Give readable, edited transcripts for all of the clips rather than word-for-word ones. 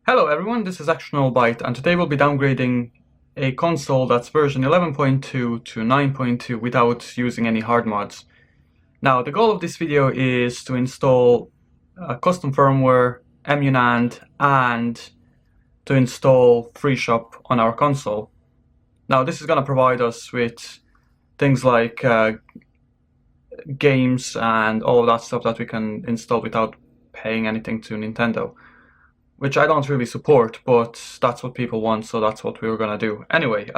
Hello everyone, this is ExtraNullByte, and today we'll be downgrading a console that's version 11.2 to 9.2 without using any hard mods. Now, the goal of this video is to install custom firmware, emunand, and to install FreeShop on our console. Now, this is going to provide us with things like games and all of that stuff that we can install without paying anything to Nintendo. Which I don't really support, but that's what people want, so that's what we were gonna do. Anyway,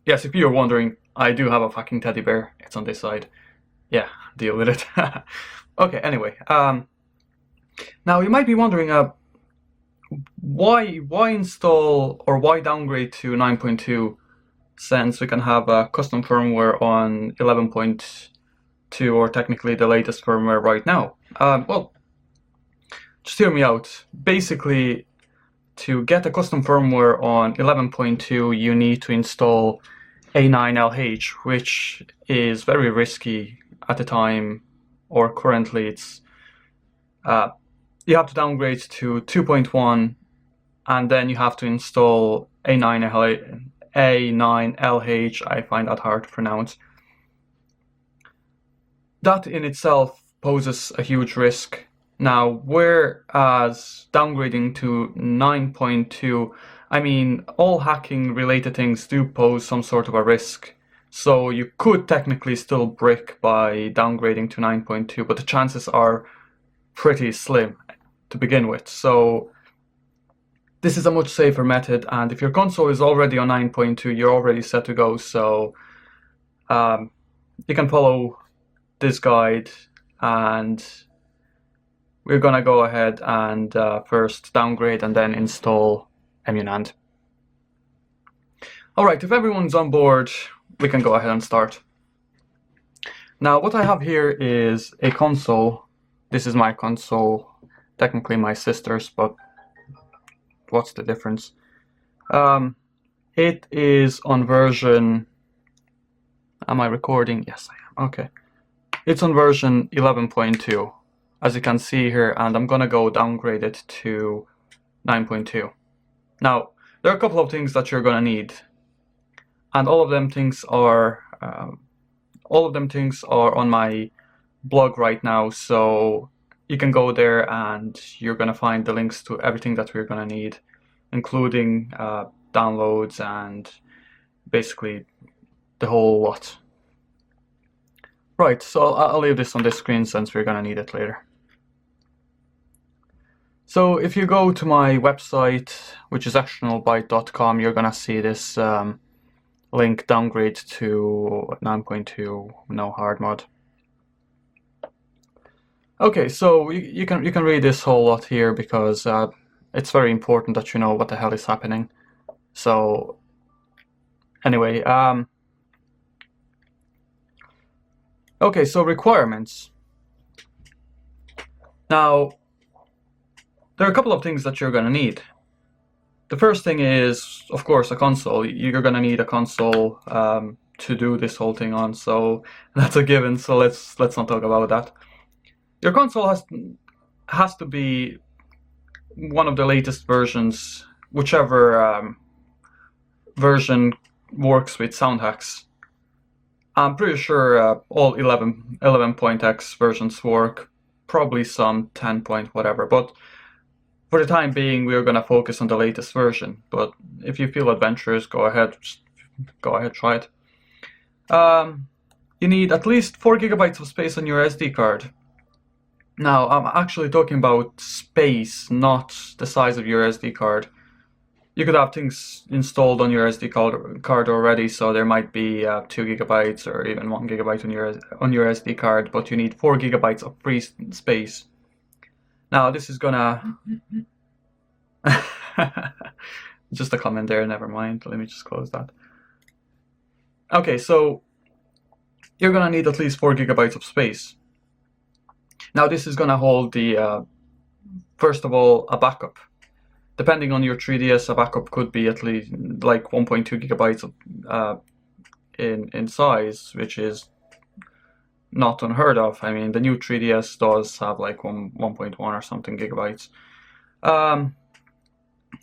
yes, if you're wondering, I do have a fucking teddy bear. It's on this side. Yeah, deal with it. Okay, anyway, now you might be wondering, why install or why downgrade to 9.2 since we can have a custom firmware on 11.2 or technically the latest firmware right now? Well, just hear me out. Basically, to get a custom firmware on 11.2, you need to install A9LH, which is very risky at the time, or currently it's you have to downgrade to 2.1, and then you have to install A9LH. I find that hard to pronounce. That in itself poses a huge risk. Now, whereas downgrading to 9.2, I mean, all hacking related things do pose some sort of a risk. So you could technically still brick by downgrading to 9.2, but the chances are pretty slim to begin with. So this is a much safer method, and if your console is already on 9.2, you're already set to go. So you can follow this guide, and we're gonna go ahead and first downgrade and then install emunand. Alright, if everyone's on board, we can go ahead and start. Now, what I have here is a console. This is my console, technically my sister's, but what's the difference? It is on version... Am I recording? Yes, I am. Okay. It's on version 11.2. As you can see here, and I'm gonna go downgrade it to 9.2. Now, there are a couple of things that you're gonna need, and all of them things are on my blog right now. So you can go there, and you're gonna find the links to everything that we're gonna need, including downloads and basically the whole lot. Right, so I'll leave this on this screen since we're gonna need it later. So if you go to my website, which is ExtraNullByte.com, you're gonna see this link, downgrade to 9.2, no hard mod. Okay, so you can read this whole lot here because it's very important that you know what the hell is happening. So anyway, okay, so requirements. Now, there are a couple of things that you're gonna need. The first thing is, of course, a console. You're gonna need a console to do this whole thing on, so that's a given. So let's not talk about that. Your console has to be one of the latest versions, whichever version works with sound hacks. I'm pretty sure all 11.x versions work, probably some 10 point whatever, but for the time being, we're going to focus on the latest version. But if you feel adventurous, go ahead, try it. You need at least 4 GB of space on your SD card. Now, I'm actually talking about space, not the size of your SD card. You could have things installed on your SD card already, so there might be 2 GB or even 1 GB on your SD card, but you need 4 GB of free space. Now, this is gonna... just a comment there, never mind. Let me just close that. Okay, so you're gonna need at least 4 GB of space. Now, this is gonna hold the, first of all, a backup. Depending on your 3DS, a backup could be at least like 1.2 GB in size, which is not unheard of. I mean, the new 3DS does have like 1.1 or something gigabytes.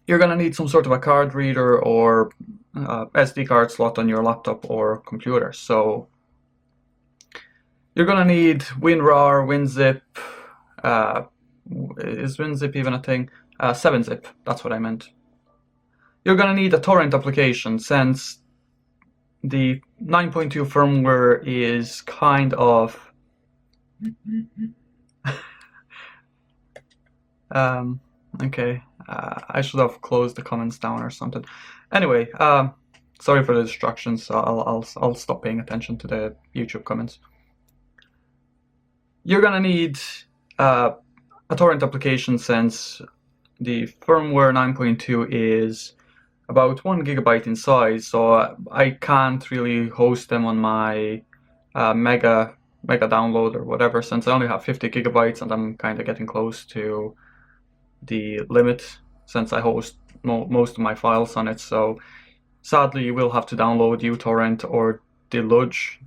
you're going to need some sort of a card reader or SD card slot on your laptop or computer. So you're going to need WinRAR, WinZip. Is WinZip even a thing? 7-zip, that's what I meant. You're going to need a torrent application, since the 9.2 firmware is kind of okay, I should have closed the comments down or something. Anyway, sorry for the distractions. So I'll stop paying attention to the YouTube comments. You're gonna need a torrent application, since the firmware 9.2 is about 1 GB in size, so I can't really host them on my mega download or whatever, since I only have 50 GB and I'm kind of getting close to the limit since I host most of my files on it. So sadly you will have to download uTorrent or Deluge,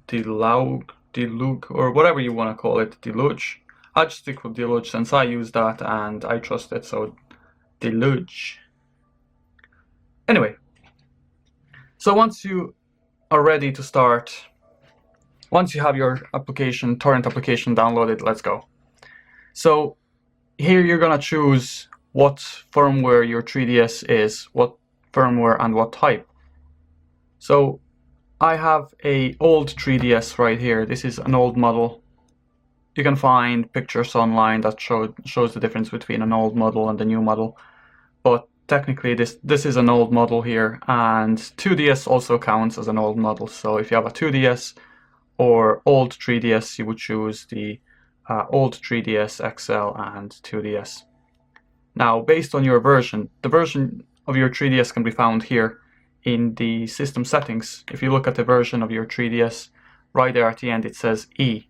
or whatever you want to call it. Deluge. I'll just stick with Deluge since I use that and I trust it, so Deluge. Anyway, so once you are ready to start, once you have your application, torrent application downloaded, let's go. So here you're gonna choose what firmware your 3DS is, what firmware and what type. So I have a old 3DS right here. This is an old model. You can find pictures online that shows the difference between an old model and the new model. But technically this is an old model here, and 2DS also counts as an old model. So if you have a 2DS or old 3DS, you would choose the old 3DS XL and 2DS. Now, based on your version, the version of your 3DS can be found here in the system settings. If you look at the version of your 3DS, right there at the end it says E.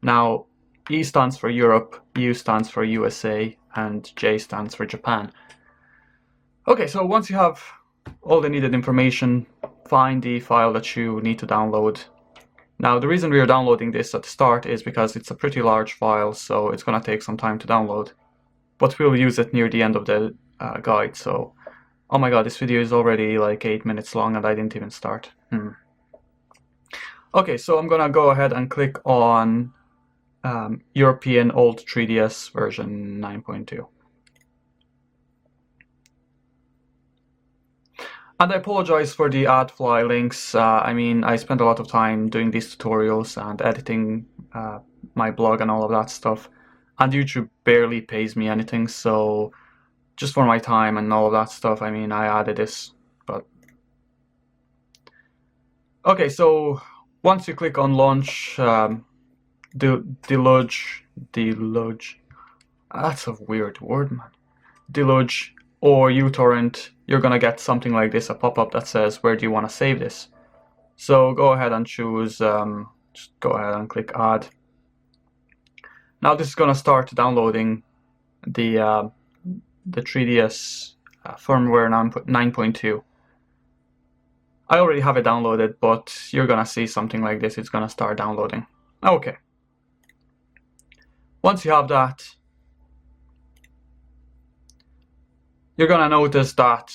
Now, E stands for Europe, U stands for USA, and J stands for Japan. Okay, so once you have all the needed information, find the file that you need to download. Now, the reason we are downloading this at the start is because it's a pretty large file, so it's going to take some time to download. But we'll use it near the end of the guide. So, oh my god, this video is already like 8 minutes long and I didn't even start. Okay, so I'm going to go ahead and click on European old 3DS version 9.2. And I apologize for the AdFly links. I mean, I spent a lot of time doing these tutorials and editing my blog and all of that stuff. And YouTube barely pays me anything, so just for my time and all of that stuff, I mean, I added this. But okay, so once you click on launch, Deluge, that's a weird word, man. Deluge or uTorrent, you're gonna get something like this, a pop-up that says, where do you want to save this? So go ahead and choose, just go ahead and click add. Now this is gonna start downloading the 3DS firmware 9.2. I already have it downloaded, but you're gonna see something like this. It's gonna start downloading. Okay. Once you have that, you're gonna notice that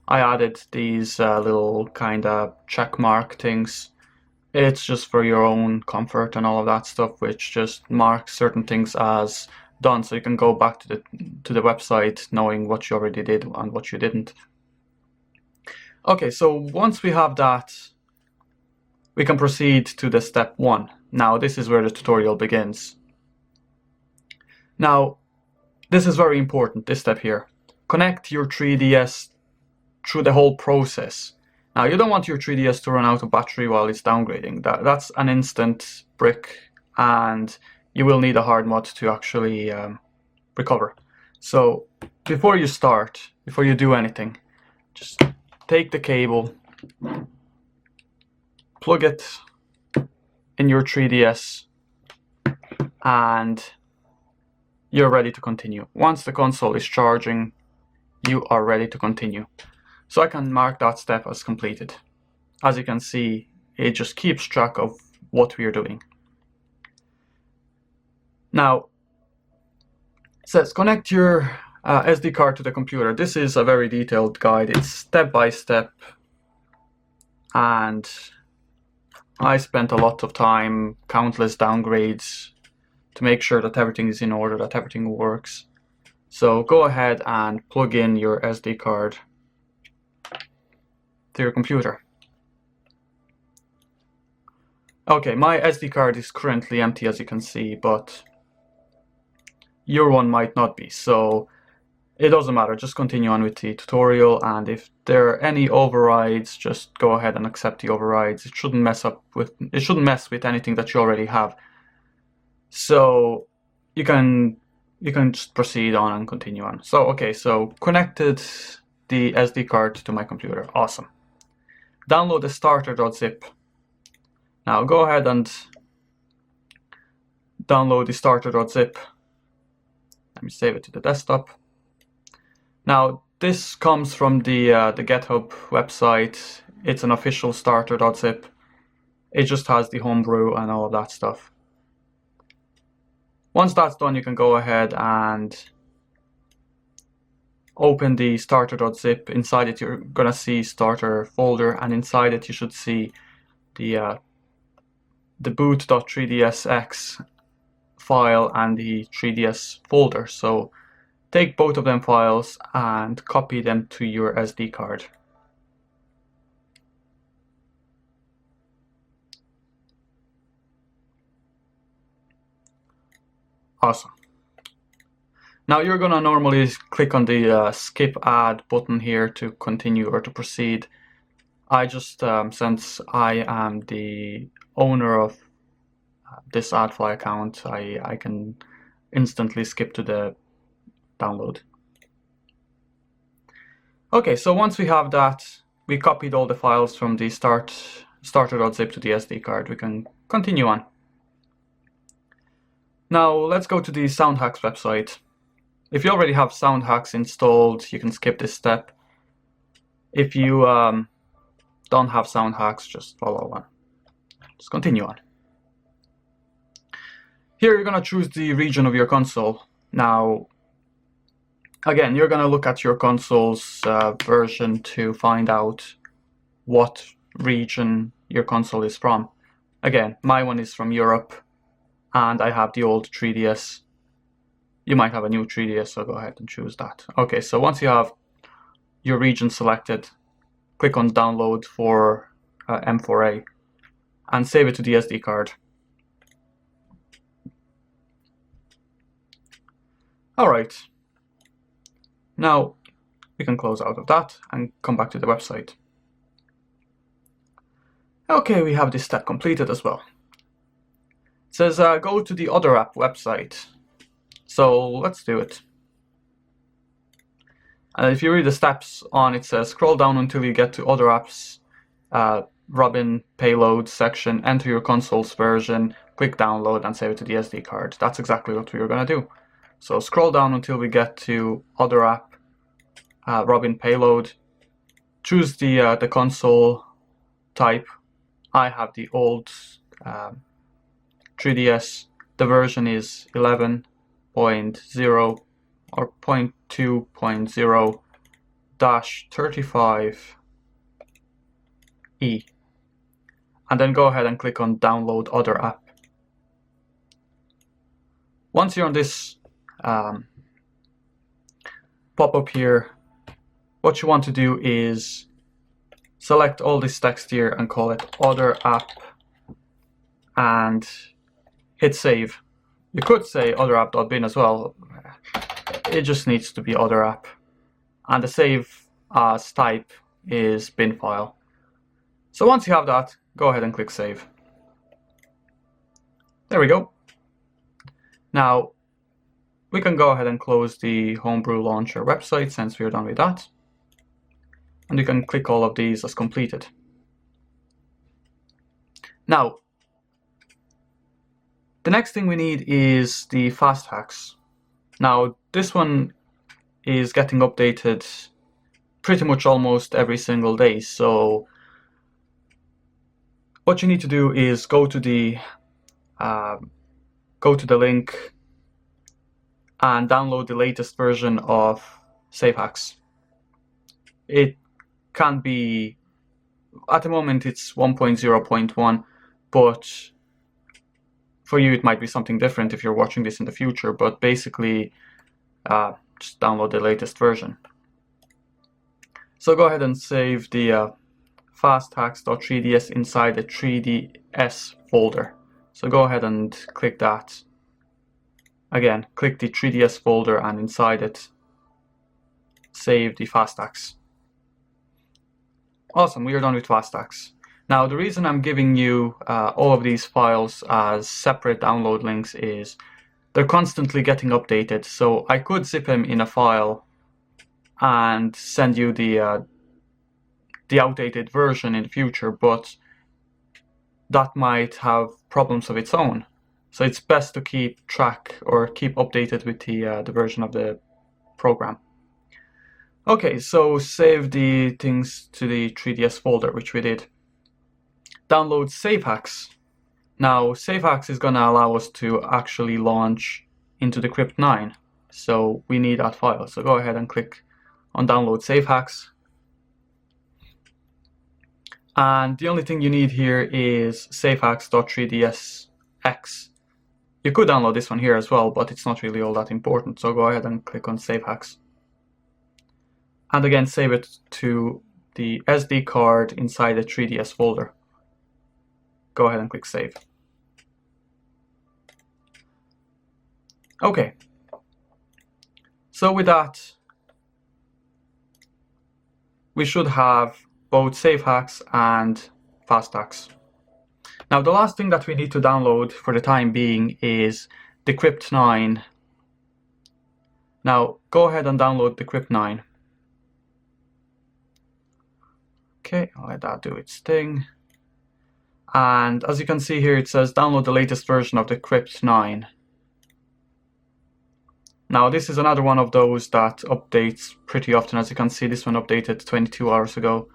I added these little kind of check mark things. It's just for your own comfort and all of that stuff, which just marks certain things as done, so you can go back to the website knowing what you already did and what you didn't. Okay, so once we have that, we can proceed to the step 1. Now this is where the tutorial begins. Now this is very important, this step here. Connect your 3DS through the whole process. Now you don't want your 3DS to run out of battery while it's downgrading. That's an instant brick, and you will need a hard mod to actually recover. So before you start, before you do anything, just take the cable, plug it in your 3DS, and you're ready to continue. Once the console is charging, you are ready to continue. So I can mark that step as completed. As you can see, it just keeps track of what we are doing. Now, it says connect your SD card to the computer. This is a very detailed guide. It's step by step, and I spent a lot of time, countless downgrades to make sure that everything is in order, that everything works. So go ahead and plug in your SD card to your computer. Okay, my SD card is currently empty, as you can see, but your one might not be, so it doesn't matter. Just continue on with the tutorial, and if there are any overrides, just go ahead and accept the overrides. It shouldn't mess with anything that you already have. So you can just proceed on and continue on. So okay, so connected the SD card to my computer. Awesome. Download the starter.zip. Now go ahead and download the starter.zip. Let me save it to the desktop. Now this comes from the GitHub website. It's an official starter.zip. It just has the homebrew and all of that stuff. Once that's done, you can go ahead and open the starter.zip. Inside it, you're gonna see starter folder, and inside it, you should see the boot.3dsx file and the 3ds folder. So take both of them files and copy them to your SD card. Awesome. Now you're gonna normally click on the skip ad button here to continue or to proceed. I just, since I am the owner of this AdFly account, I can instantly skip to the download. Okay, so once we have that, we copied all the files from the starter.zip to the SD card. We can continue on. Now let's go to the SoundHacks website. If you already have SoundHacks installed, you can skip this step. If you don't have SoundHacks, just follow on. Just continue on. Here you're going to choose the region of your console. Now, again, you're going to look at your console's version to find out what region your console is from. Again, my one is from Europe, and I have the old 3DS. You might have a new 3DS, so go ahead and choose that. Okay, so once you have your region selected, click on download for M4A and save it to the SD card. Alright, now we can close out of that and come back to the website. Okay, we have this step completed as well. It says go to the other app website. So let's do it. If you read the steps on, it says scroll down until you get to other apps, Robin payload section, enter your console's version, click download and save it to the SD card. That's exactly what we were going to do. So scroll down until we get to other app, Robin payload, choose the console type. I have the old 3DS. The version is 11.0 or 0.2.0-35E, and then go ahead and click on download other app. Once you're on this pop-up here, what you want to do is select all this text here and call it other app and hit save. You could say other app.bin as well. It just needs to be other app. And the save as type is bin file. So once you have that, go ahead and click save. There we go. Now we can go ahead and close the Homebrew Launcher website since we're done with that. And you can click all of these as completed. Now, the next thing we need is the fast hacks. Now, this one is getting updated pretty much almost every single day. So what you need to do is go to the link and download the latest version of SafeHacks. It can be, at the moment it's 1.0.1, but for you it might be something different if you're watching this in the future, but basically just download the latest version. So go ahead and save the fasthacks.3ds inside the 3ds folder. So go ahead and click that. Again, click the 3ds folder and inside it save the fasthacks. Awesome, we are done with fasthacks. Now the reason I'm giving you all of these files as separate download links is they're constantly getting updated, so I could zip them in a file and send you the outdated version in the future, but that might have problems of its own. So it's best to keep track or keep updated with the version of the program. Okay, so save the things to the 3ds folder, which we did. Download SafeHacks. Now, SafeHacks is going to allow us to actually launch into the Crypt 9. So we need that file. So go ahead and click on Download SafeHacks. And the only thing you need here is safehacks.3dsx. You could download this one here as well, but it's not really all that important. So go ahead and click on SafeHacks. And again, save it to the SD card inside the 3ds folder. Go ahead and click Save. Okay. So with that, we should have both SafeHacks and fasthacks. Now the last thing that we need to download for the time being is the Crypt 9. Now go ahead and download the Crypt 9. Okay, I'll let that do its thing. And as you can see here, it says download the latest version of the Crypt 9. Now this is another one of those that updates pretty often. As you can see, this one updated 22 hours ago.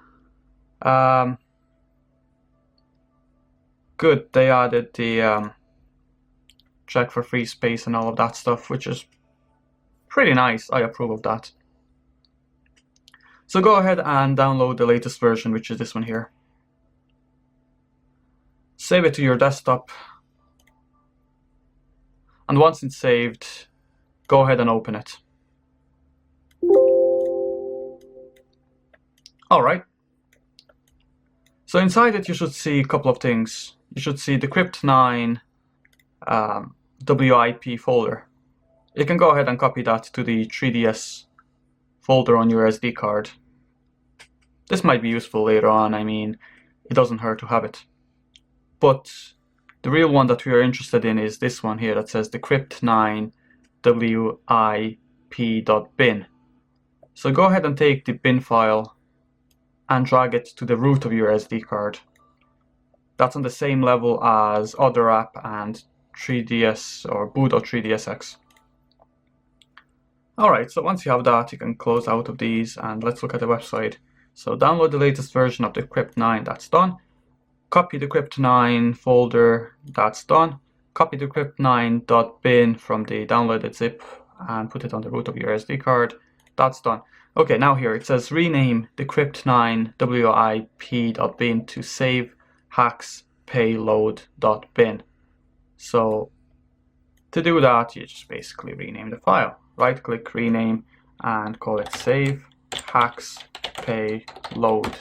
Good, they added the check for free space and all of that stuff, which is pretty nice. I approve of that. So go ahead and download the latest version, which is this one here. Save it to your desktop. And once it's saved, go ahead and open it. Alright. So inside it you should see a couple of things. You should see the Crypt 9 WIP folder. You can go ahead and copy that to the 3ds folder on your SD card. This might be useful later on. I mean, it doesn't hurt to have it. But the real one that we are interested in is this one here that says the Crypt 9 WIP.bin. So go ahead and take the bin file and drag it to the root of your SD card. That's on the same level as other app and 3ds or boot.3dsx. Alright, so once you have that, you can close out of these and let's look at the website. So download the latest version of the Crypt 9, that's done. Copy the Crypt 9 folder, that's done. Copy the crypt9.bin from the downloaded zip and put it on the root of your SD card. That's done. Okay, now here it says rename the Crypt9 WIP.bin to SafeHacksPayload.bin. So to do that, you just basically rename the file. Right click, rename, and call it SafeHacksPayload.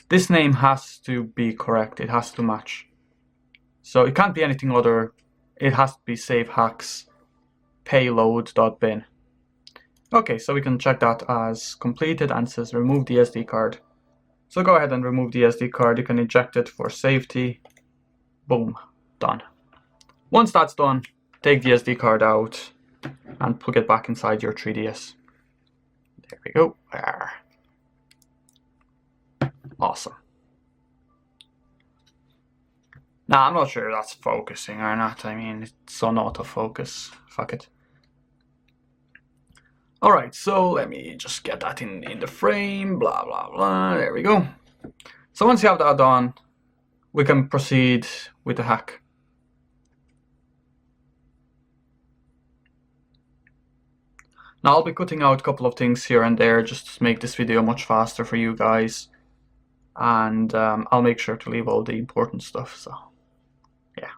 This name has to be correct, it has to match. So it can't be anything other, it has to be SafeHacksPayload.bin. Okay, so we can check that as completed and it says remove the SD card. So go ahead and remove the SD card, you can eject it for safety. Boom, done. Once that's done, take the SD card out and plug it back inside your 3DS. There we go. Awesome. Now, I'm not sure if that's focusing or not. I mean, it's on autofocus. Fuck it. Alright, so let me just get that in the frame. Blah, blah, blah. There we go. So once you have that done, we can proceed with the hack. Now I'll be cutting out a couple of things here and there just to make this video much faster for you guys, and I'll make sure to leave all the important stuff, so yeah.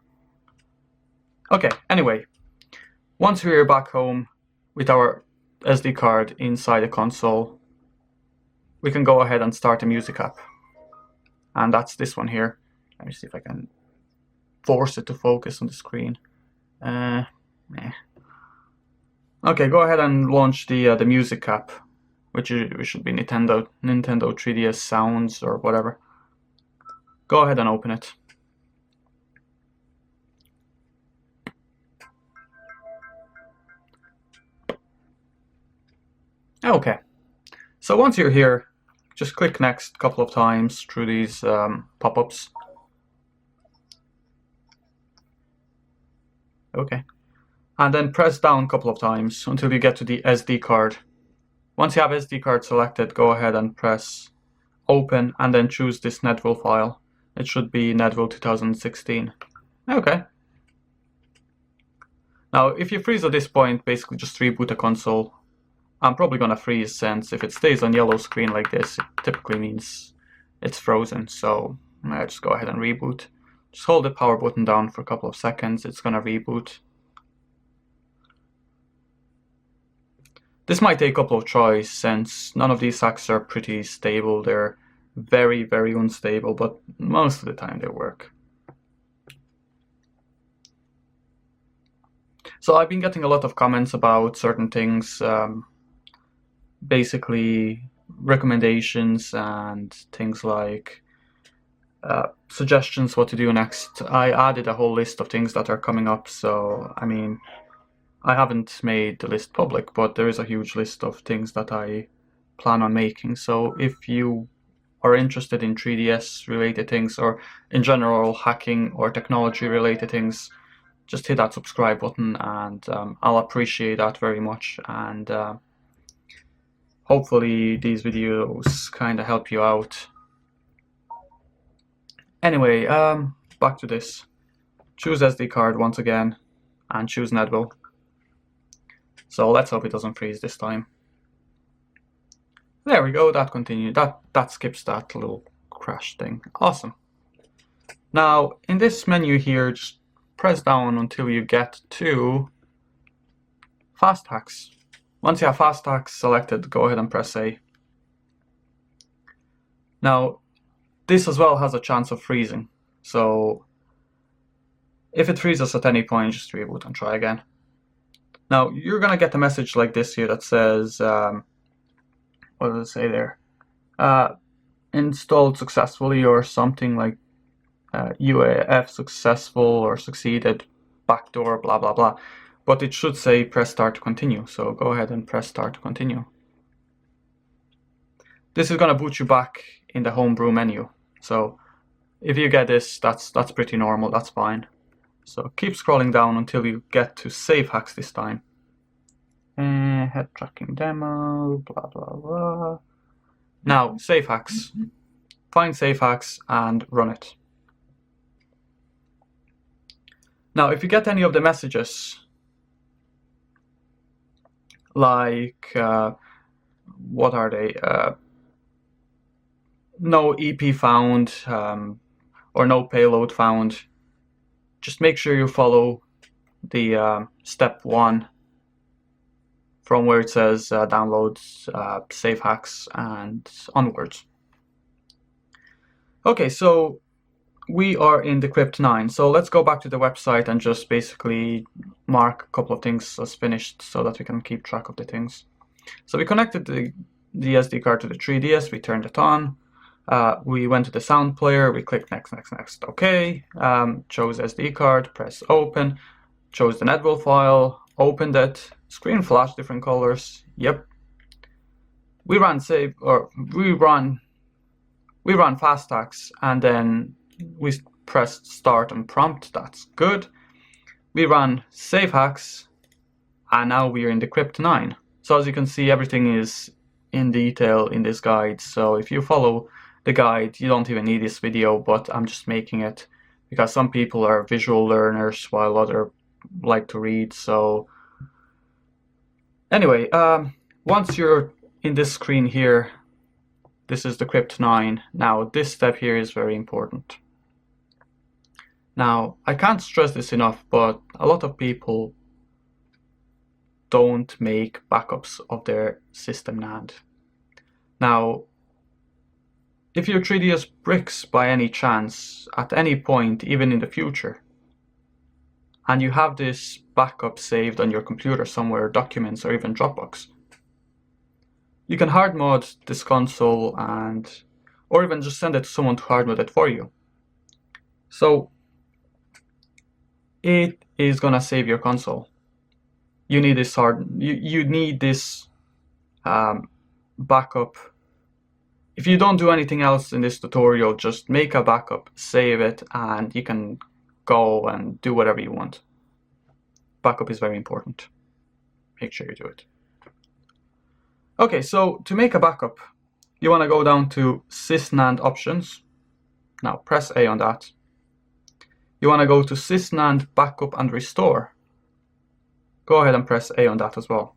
Okay, anyway, once we're back home with our SD card inside the console, we can go ahead and start a music app, and that's this one here. Let me see if I can force it to focus on the screen. Okay, go ahead and launch the music app, which should be Nintendo 3DS Sounds or whatever. Go ahead and open it. Okay, so once you're here, just click next a couple of times through these pop-ups. Okay, and then press down a couple of times until you get to the SD card. Once you have SD card selected, go ahead and press open and then choose this Netville file. It should be Netville 2016. Okay. Now, if you freeze at this point, basically just reboot the console. I'm probably gonna freeze, since if it stays on yellow screen like this, it typically means it's frozen. So just go ahead and reboot. Just hold the power button down for a couple of seconds. It's gonna reboot. This might take a couple of tries, since none of these hacks are pretty stable. They're very, very unstable, but most of the time they work. So I've been getting a lot of comments about certain things, basically recommendations and things like suggestions what to do next. I added a whole list of things that are coming up, so I mean, I haven't made the list public, but there is a huge list of things that I plan on making. So if you are interested in 3DS related things, or in general hacking or technology related things, just hit that subscribe button, and I'll appreciate that very much. And hopefully these videos kind of help you out. Anyway, back to this. Choose SD card once again and choose Netville. So let's hope it doesn't freeze this time. There we go, that continued. That skips that little crash thing. Awesome. Now in this menu here, just press down until you get to fast hacks. Once you have fast hacks selected, go ahead and press A. Now this as well has a chance of freezing, so if it freezes at any point, just reboot and try again. Now you're gonna get a message like this here that says, what does it say there? Installed successfully, or something like UAF successful or succeeded, backdoor, blah blah blah. But it should say press start to continue, so go ahead and press start to continue. This is gonna boot you back in the homebrew menu. So if you get this, that's pretty normal, that's fine. So keep scrolling down until you get to save hacks this time. Head tracking demo, blah blah blah. Now save hacks. Find save hacks and run it. Now if you get any of the messages, like what are they? No EP found, or no payload found, just make sure you follow the step 1 from where it says downloads, save hacks, and onwards. Okay, so we are in Decrypt 9, so let's go back to the website and just basically mark a couple of things as finished so that we can keep track of the things. So we connected the SD card to the 3DS, we turned it on, we went to the sound player, we clicked next, okay, chose SD card, press open, chose the Netville file, opened it, screen flash, different colors, yep. We ran save, or we run fast hacks, and then we pressed start and prompt, that's good. We ran save hacks, and now we are in Decrypt 9. So as you can see, everything is in detail in this guide, so if you follow the guide, you don't even need this video, but I'm just making it because some people are visual learners while others like to read. So Anyway, once you're in this screen here, this is the crypt 9. Now this step here is very important. Now I can't stress this enough, but a lot of people don't make backups of their system NAND. Now, if your 3ds bricks by any chance at any point, even in the future, and you have this backup saved on your computer somewhere, documents or even Dropbox, you can hard mod this console or even just send it to someone to hard mod it for you. So it is gonna save your console. You need this you need this backup. If you don't do anything else in this tutorial, just make a backup, save it, and you can go and do whatever you want. Backup is very important. Make sure you do it. Okay, so to make a backup, you want to go down to sysnand options. Now press A on that. You want to go to sysnand backup and restore. Go ahead and press A on that as well.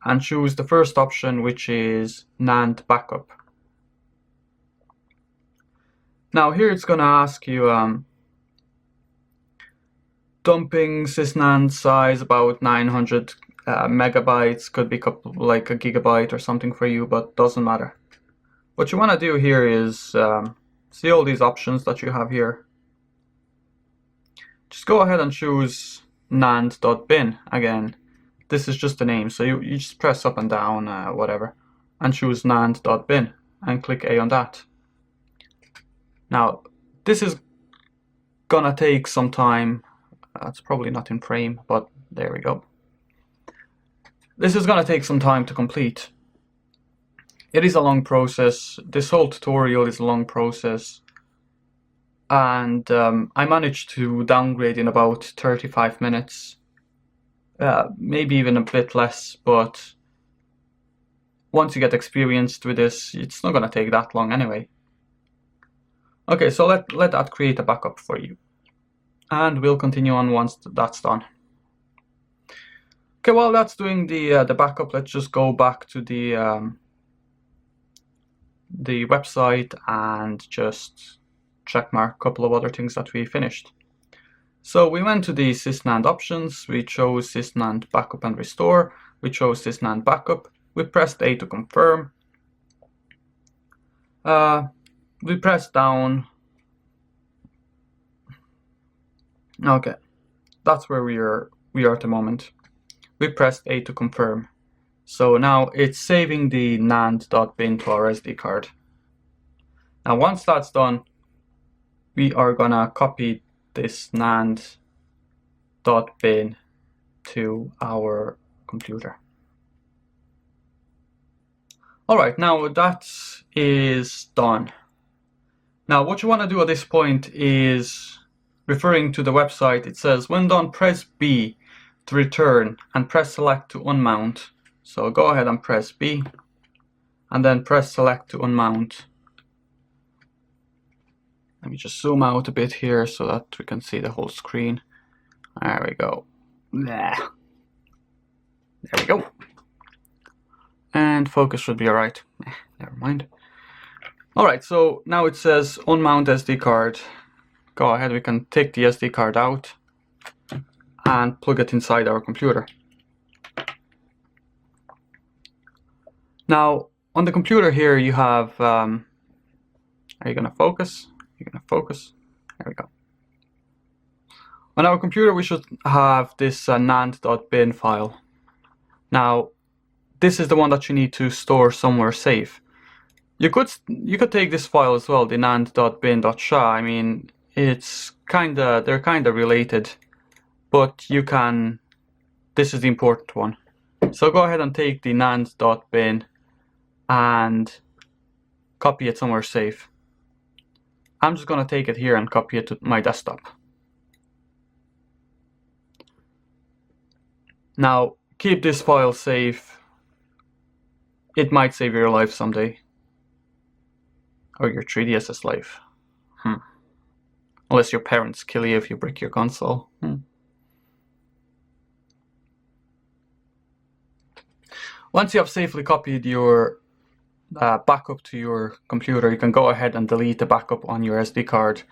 And choose the first option, which is NAND backup. Now here it's going to ask you dumping sysnand size about 900 megabytes, could be like a gigabyte or something for you, but doesn't matter. What you want to do here is see all these options that you have here. Just go ahead and choose nand.bin again. This is just the name, so you just press up and down, whatever, and choose nand.bin and click A on that. Now, this is gonna take some time. It's probably not in frame, but there we go. This is gonna take some time to complete. It is a long process. This whole tutorial is a long process. And I managed to downgrade in about 35 minutes. Maybe even a bit less, but once you get experienced with this, it's not going to take that long anyway. Okay, so let that create a backup for you. And we'll continue on once that's done. Okay, while that's doing the backup, let's just go back to the website and just checkmark a couple of other things that we finished. So we went to the sysnand options, we chose sysnand backup and restore, we chose sysnand backup, we pressed A to confirm, we pressed down. Okay, that's where we are at the moment. We pressed A to confirm. So now it's saving the nand.bin to our SD card. Now once that's done, we are gonna copy this nand.bin to our computer. Alright, now that is done. Now what you want to do at this point is, referring to the website, it says when done press B to return and press select to unmount. So go ahead and press B and then press select to unmount. Let me just zoom out a bit here so that we can see the whole screen. There we go. There we go. And focus should be alright. Never mind. Alright, so now it says unmount SD card. Go ahead, we can take the SD card out and plug it inside our computer. Now, on the computer here you have, are you going to focus? You're going to focus. There we go. On our computer we should have this nand.bin file. Now this is the one that you need to store somewhere safe. You could take this file as well, the nand.bin.sha. I mean, they're kinda related, but you can, this is the important one. So go ahead and take the nand.bin and copy it somewhere safe. I'm just going to take it here and copy it to my desktop. Now, keep this file safe. It might save your life someday. Or your 3DS's life. Unless your parents kill you if you break your console. Once you have safely copied your backup to your computer, you can go ahead and delete the backup on your SD card.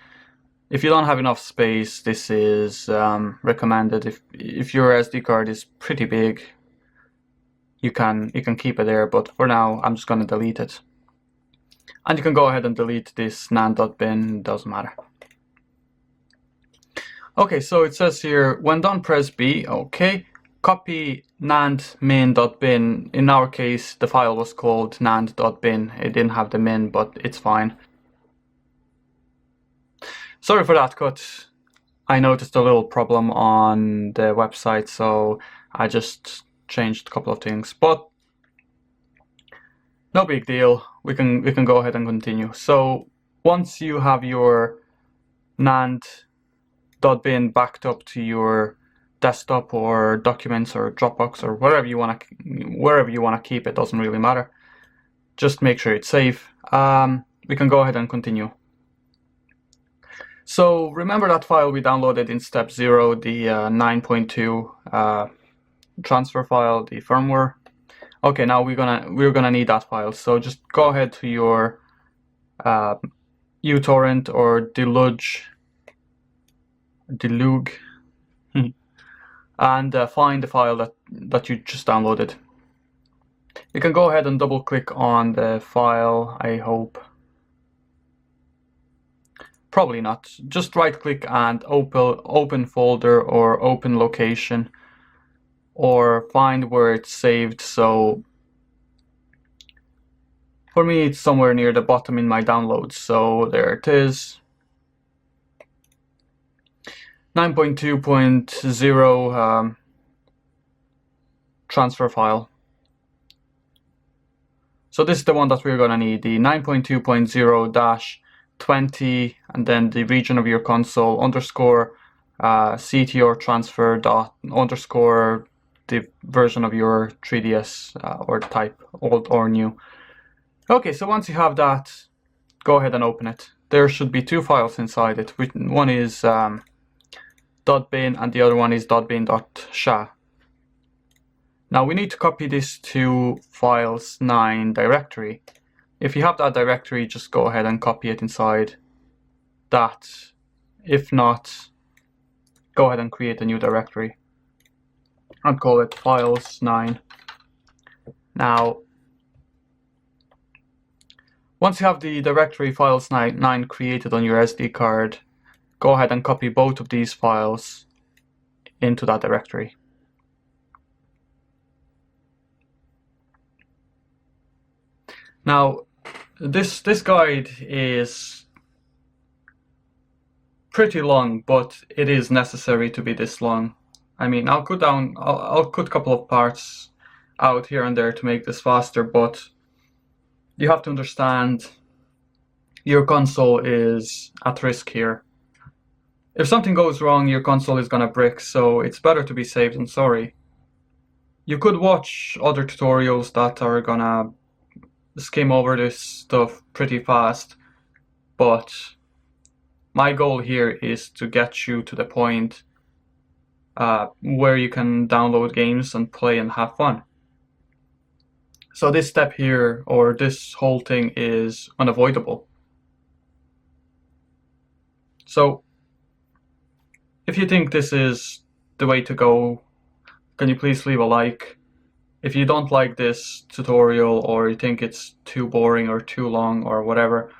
If you don't have enough space, this is recommended. If your SD card is pretty big, you can keep it there, but for now I'm just going to delete it. And you can go ahead and delete this NAND.bin, doesn't matter. Okay, so it says here, when done press B, okay. Copy NAND min.bin. In our case, the file was called NAND.bin. It didn't have the min, but it's fine. Sorry for that cut. I noticed a little problem on the website, so I just changed a couple of things, but no big deal. We can go ahead and continue. So once you have your NAND.bin backed up to your desktop or documents or Dropbox or wherever you want to keep it, doesn't really matter. Just make sure it's safe. We can go ahead and continue. So remember that file we downloaded in step 0, the 9.2 transfer file, the firmware. Okay, now we're gonna need that file. So just go ahead to your uTorrent or deluge and find the file that you just downloaded. You can go ahead and double click on the file, I hope. Probably not. Just right click and open folder or open location, or find where it's saved. So for me it's somewhere near the bottom in my downloads, so there it is. 9.2.0 transfer file. So this is the one that we're gonna need, the 9.2.0-20, and then the region of your console underscore CTR transfer dot underscore the version of your 3DS or type, old or new. Okay, so once you have that, go ahead and open it. There should be two files inside it. One is .bin and the other one is .bin.sha. Now we need to copy this to files9 directory. If you have that directory, just go ahead and copy it inside that. If not, go ahead and create a new directory and call it files9. Now, once you have the directory files9 created on your SD card, go ahead and copy both of these files into that directory. Now, this guide is pretty long, but it is necessary to be this long. I mean, I'll cut a couple of parts out here and there to make this faster, but you have to understand your console is at risk here. If something goes wrong, your console is gonna brick, so it's better to be safe than sorry. You could watch other tutorials that are gonna skim over this stuff pretty fast, but my goal here is to get you to the point where you can download games and play and have fun. So this step here, or this whole thing, is unavoidable. So if you think this is the way to go, can you please leave a like? If you don't like this tutorial, or you think it's too boring or too long or whatever,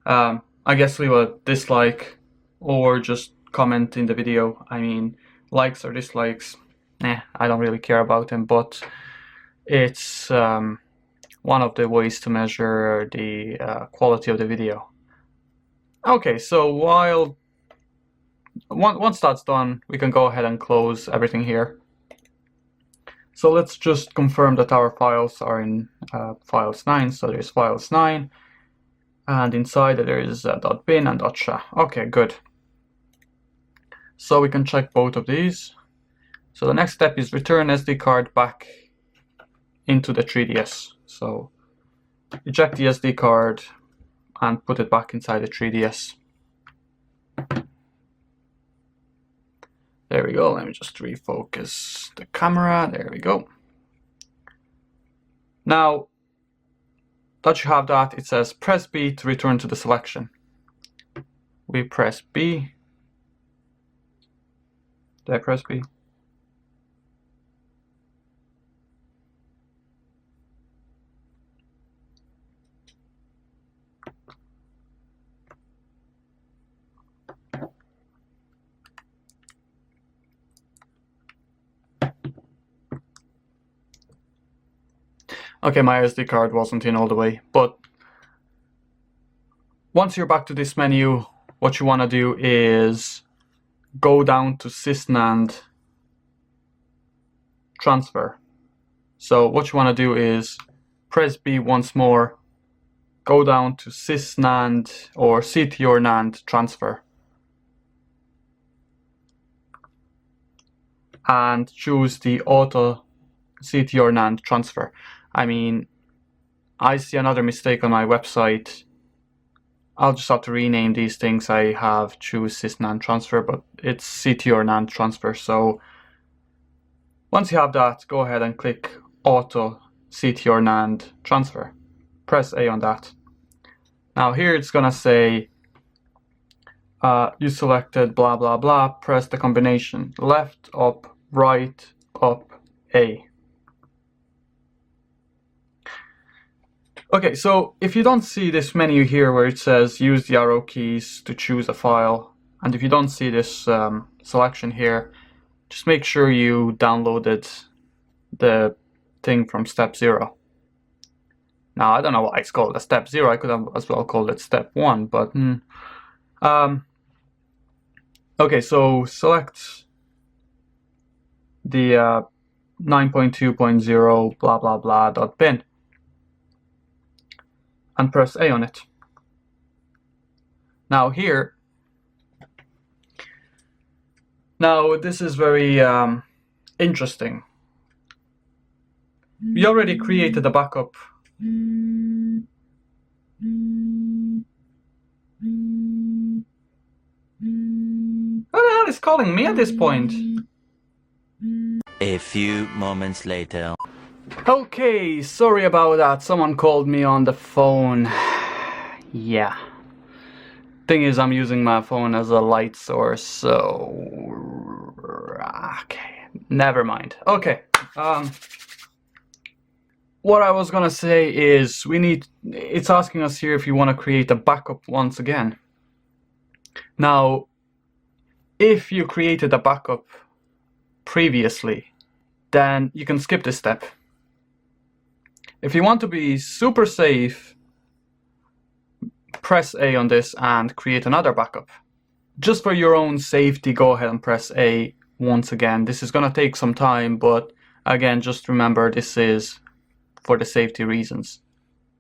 I guess leave a dislike or just comment in the video. I mean, likes or dislikes, I don't really care about them, but it's one of the ways to measure the quality of the video. Okay, so once that's done, we can go ahead and close everything here. So let's just confirm that our files are in files9. So there's files9, and inside there is .bin and .sha. Okay, good. So we can check both of these. So the next step is return SD card back into the 3DS. So eject the SD card and put it back inside the 3DS. There we go. Let me just refocus the camera. There we go. Now that you have that, it says press B to return to the selection. We press B. Did I press B? Okay, my SD card wasn't in all the way, but once you're back to this menu, what you want to do is go down to sysnand transfer. So what you want to do is press B once more, go down to sysnand or CTR NAND transfer, and choose the auto CTR NAND transfer. I mean, I see another mistake on my website. I'll just have to rename these things. I have choose sysnand transfer, but it's CTR NAND transfer. So once you have that, go ahead and click auto CTR NAND transfer. Press A on that. Now here it's gonna say you selected blah blah blah, press the combination left up, right up, A. Okay, so if you don't see this menu here where it says use the arrow keys to choose a file, and if you don't see this selection here, just make sure you downloaded the thing from step 0. Now, I don't know why it's called a step 0. I could have as well called it step 1, but okay, so select the 9.2.0 blah blah blah .bin and press A on it. Now here, now this is very interesting. We already created a backup. Who the hell is calling me at this point? A few moments later. Okay, sorry about that. Someone called me on the phone. Yeah. Thing is, I'm using my phone as a light source, so... Okay, never mind. Okay, what I was gonna say is it's asking us here if you want to create a backup once again. Now, if you created a backup previously, then you can skip this step. If you want to be super safe, press A on this and create another backup. Just for your own safety, go ahead and press A once again. This is gonna take some time, but again, just remember this is for the safety reasons.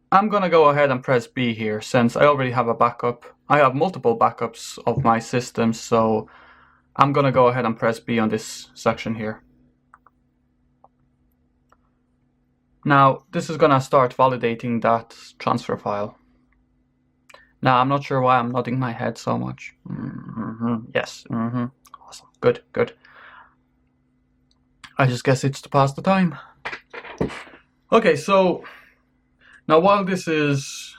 I'm gonna go ahead and press B here since I already have a backup. I have multiple backups of my system, so I'm gonna go ahead and press B on this section here. Now, this is gonna start validating that transfer file. Now, I'm not sure why I'm nodding my head so much. Yes, awesome, good, good. I just guess it's to pass the time. Okay, so now while this is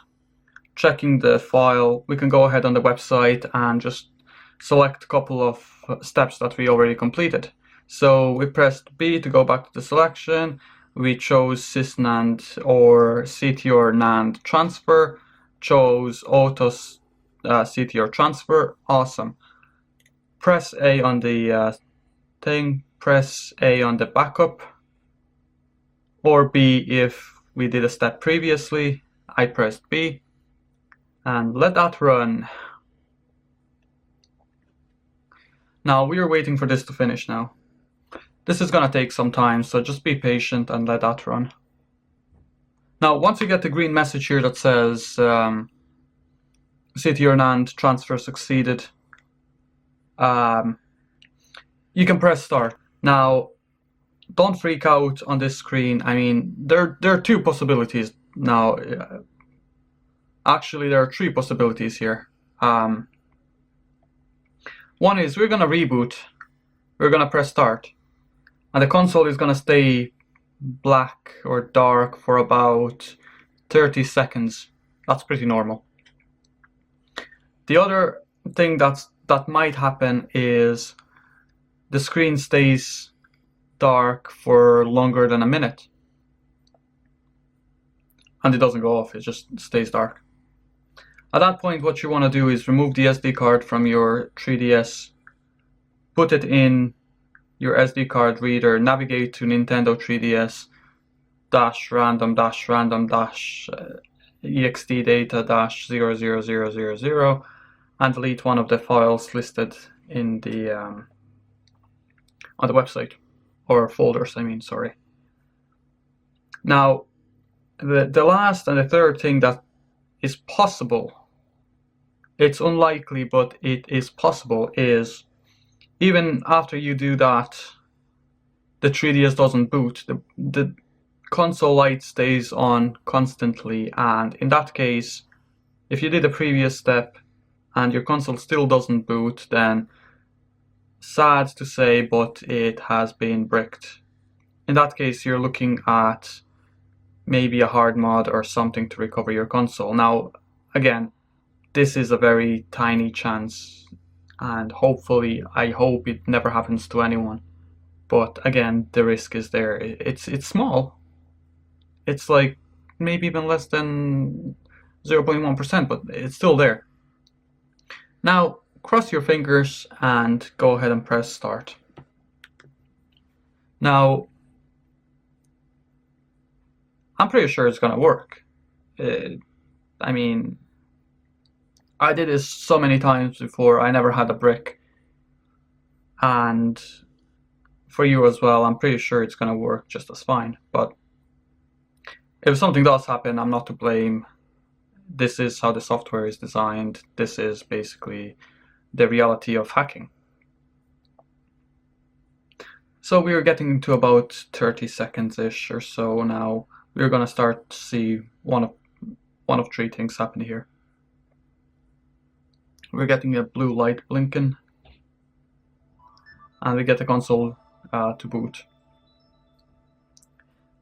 checking the file, we can go ahead on the website and just select a couple of steps that we already completed. So we pressed B to go back to the selection. We chose sysnand or CTR NAND transfer, chose auto CTR transfer, awesome. Press A on the thing, press A on the backup, or B if we did a step previously. I pressed B, and let that run. Now we are waiting for this to finish now. This is gonna take some time, so just be patient and let that run. Now, once you get the green message here that says CTR NAND transfer succeeded, you can press start. Now, don't freak out on this screen. I mean, there are two possibilities now. Actually, there are three possibilities here. One is we're gonna reboot. We're gonna press start, and the console is gonna stay black or dark for about 30 seconds. That's pretty normal. The other thing that might happen is the screen stays dark for longer than a minute. And it doesn't go off, it just stays dark. At that point, what you want to do is remove the SD card from your 3DS, put it in your SD card reader, navigate to Nintendo 3DS -random -random ext data -00000 and delete one of the files listed in the on the website, or folders, I mean, sorry. Now, the last and the third thing that is possible, it's unlikely, but it is possible, is even after you do that, the 3DS doesn't boot. The console light stays on constantly, and in that case, if you did the previous step and your console still doesn't boot, then sad to say, but it has been bricked. In that case, you're looking at maybe a hard mod or something to recover your console. Now, again, this is a very tiny chance, and hopefully, I hope it never happens to anyone. But again, the risk is there. It's small. It's like maybe even less than 0.1%, but it's still there. Now, cross your fingers and go ahead and press start. Now, I'm pretty sure it's gonna work. I mean, I did this so many times before, I never had a brick. And for you as well, I'm pretty sure it's gonna work just as fine. But if something does happen, I'm not to blame. This is how the software is designed. This is basically the reality of hacking. So we're getting to about 30 seconds-ish or so now. We're gonna start to see one of three things happen here. We're getting a blue light blinking, and we get the console to boot.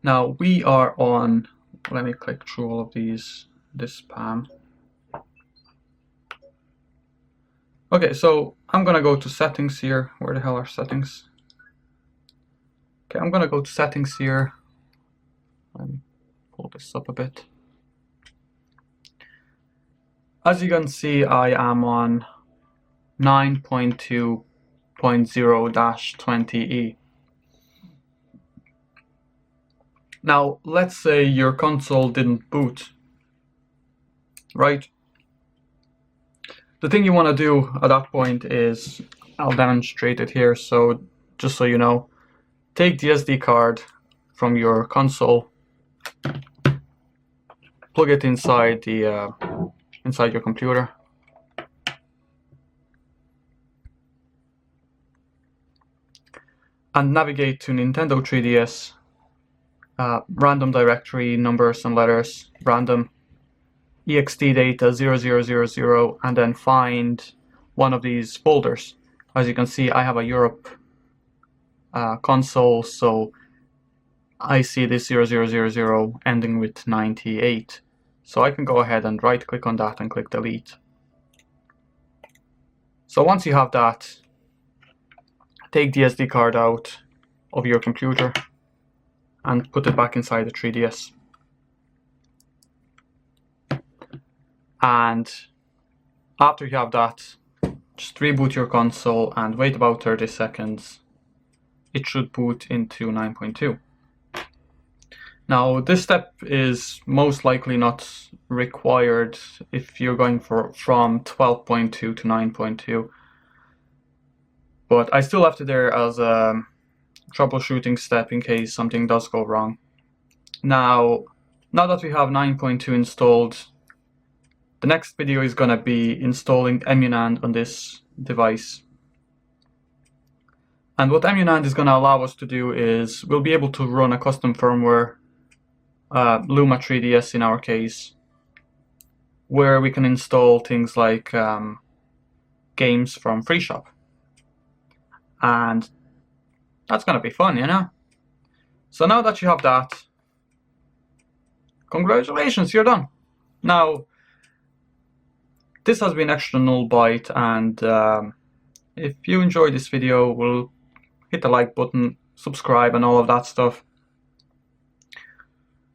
Now we are on, let me click through all of this spam. Okay, so I'm gonna go to settings here. Where the hell are settings? Okay, I'm gonna go to settings here. Let me pull this up a bit. As you can see, I am on 9.2.0-20E. Now, let's say your console didn't boot, right? The thing you want to do at that point is, I'll demonstrate it here, so just so you know, take the SD card from your console, plug it inside the inside your computer, and navigate to Nintendo 3DS, random directory, numbers and letters, random, ext data 0000, and then find one of these folders. As you can see, I have a Europe console, so I see this 0000 ending with 98. So I can go ahead and right click on that and click delete. So once you have that, take the SD card out of your computer and put it back inside the 3DS. And after you have that, just reboot your console and wait about 30 seconds. It should boot into 9.2. Now, this step is most likely not required if you're going from 12.2 to 9.2. But I still left it there as a troubleshooting step in case something does go wrong. Now that we have 9.2 installed, the next video is going to be installing emunand on this device. And what emunand is going to allow us to do is we'll be able to run a custom firmware, Luma 3DS in our case, where we can install things like games from FreeShop. And that's going to be fun, you know? So now that you have that, congratulations, you're done. Now, this has been ExtraNullByte, and if you enjoyed this video, we'll hit the like button, subscribe, and all of that stuff.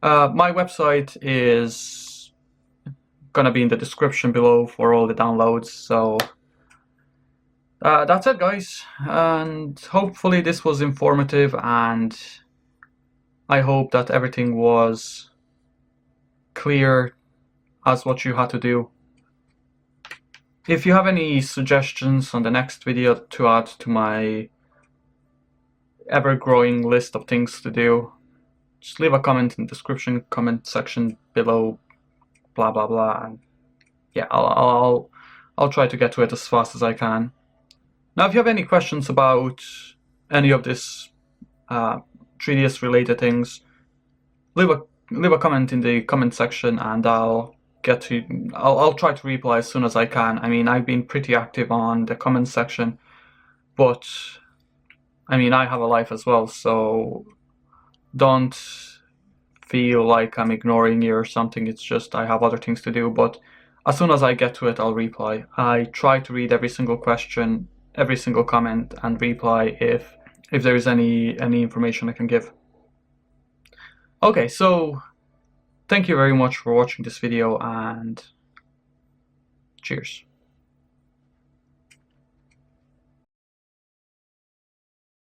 My website is gonna be in the description below for all the downloads, so that's it, guys, and hopefully this was informative, and I hope that everything was clear as what you had to do. If you have any suggestions on the next video to add to my ever-growing list of things to do, just leave a comment in the description comment section below, blah blah blah, and yeah, I'll try to get to it as fast as I can. Now, if you have any questions about any of this 3DS related things, leave a comment in the comment section, and I'll try to reply as soon as I can. I mean, I've been pretty active on the comment section, but I mean, I have a life as well, so don't feel like I'm ignoring you or something. It's just I have other things to do, but as soon as I get to it, I'll reply. I try to read every single question, every single comment, and reply if there is any information I can give. Okay, so thank you very much for watching this video, and cheers.